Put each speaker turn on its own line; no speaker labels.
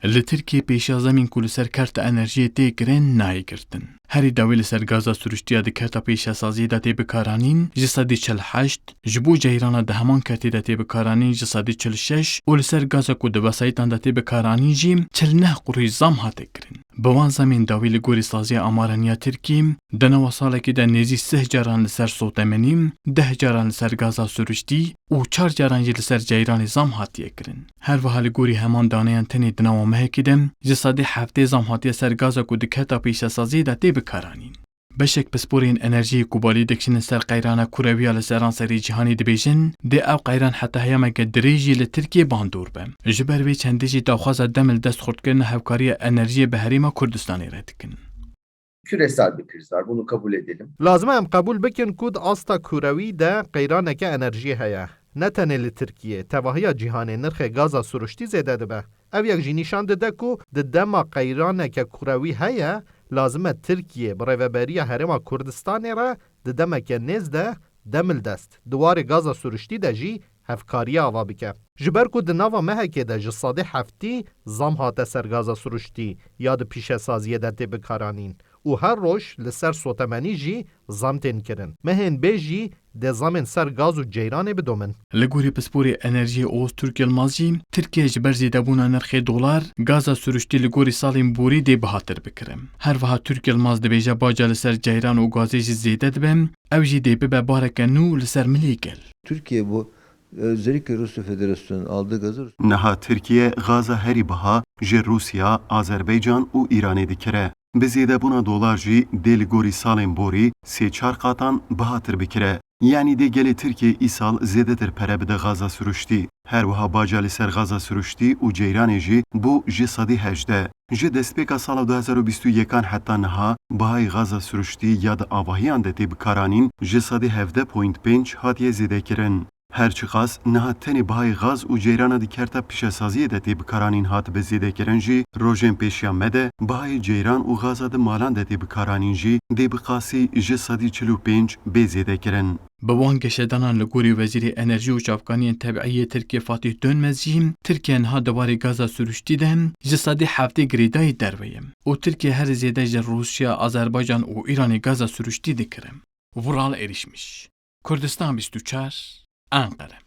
Li Tirkiye pêşazemên ku li ser kerta enerjiyê tê kirin nayê girtin. Herî dawî li ser gaza sürüştiya di kerta pêşasaziyê de tê bikaranîn ji sedî 48, ji bo ceyrana di heman kertê de tê bikaranîn ji sedî 46 û li ser gaza ku di wesayîtan de tê bikaranîn jî 49 qurûj zam hate kirin. Bi wan zemên dawî li gorî saziya amaraniya Tirkiye, di nava salekê de nêzî 3 caran li ser sotemenî, 10 caran li ser gaza sürüştî û 4 caran jî li ser ceyranê zam hatiye kirin. Her wiha li gorî heman daneyan tenê di nava mehekê de ji sedî 7 zam hatiye ser gaza ku di kerta pêşasaziyê de tê bikaranîn. Beşek pisporên enerjiyê ku balî dikişînin ser qeyrana kureviya li seran serî cîhanî dibêjin, dê ew qeyran heta heyameke dirêj jî li Tirkiye bandor be. Ji ber vê çendê jî daxwaza demil destxurtkirina hevkariya enerjiyê bi Herêma Kurdistanê re dikin.
Küresel bir kriz var. Bunu kabul edelim.
Lazım em qebûl bikin ku di asta kurewî de qeyraneke enerjiyê heye. Ne tenê li Tirkiye, tevahiya cîhanê nirxê gaza süruştî zêde dibe. Ev yek jî nîşan dide ku di dema qeyraneke kurewî heye, lazım e Tirkiye bi rêveberiya Herêma Kurdistanê re di demeke nêz de demil dest. Di warê gaza sürüştî de jî hevkariya ava bike. Ji ber ku di nava mehekê de ji sedî 7 zam hate ser gaza sürüştî ya di pîşesaziyê de tê bikaranîn. û her roj li ser sotemenî jî zam tên kirin. Mehên bê jî dê zamên ser gaz û ceyranê bidomin.
Li gorî pisporê enerjiyê Oğuz Türk Yılmaz jî, Tirkiye ji ber zêdebûna nirxê dolar, gaza sürüştî li gorî salên borî dê bihatir bikirin. Her wiha Türk Yılmaz dibêje baca li ser ceyran û gazê jî zêde dibe, ew jî dê bibe bareke nû li ser milî gel.
Türkiye bu özellikle Rusya Federasyonu'nun aldığı gazı
Niha Tirkiye gaza herî biha ji Rusya, Azerbaycan û Îranê dikire. Bi zêdebûna dolar jî dê li gorî salên borî 3-4 qatan bihatir bikire. Yani dê gelê Tirkiye îsal zêdetir pere bide gaza sürüştî. Her wiha baca li ser gaza sürüştî û ceyranê jî bû ji sedî 18. Ji destpêka sala 2021 heta niha bihayê gaza sürüştî ya di avahiyan de tê bikaranîn ji sedî 17.5 hatiye zêdekirin. Her çiqas niha tenê bihayê gaz û ceyrana di kerta pîşesaziyê de tê bikaranîn hat bi zêdekirin jî rojên pêşiya me de bihayê ceyran û gaza di malan de tê bikaranîn jî dê bi qasî ji sedî 45 bê zêdekirin.
Bi wan geşedanan li gorî Wezîrê Enerjî û Çavkaniyên Tebîîyê Tirkiye Fatih Dönmez jî, Tirkiye niha di warê gaza sürüştî de ji sedî 7 girêdayî derve ye û Tirkiye her zêde ji Rusya, Azerbaycan û Îranê gaza sürüştî dikirin. Vural erişmiş. Kurdistan 24 Ankara.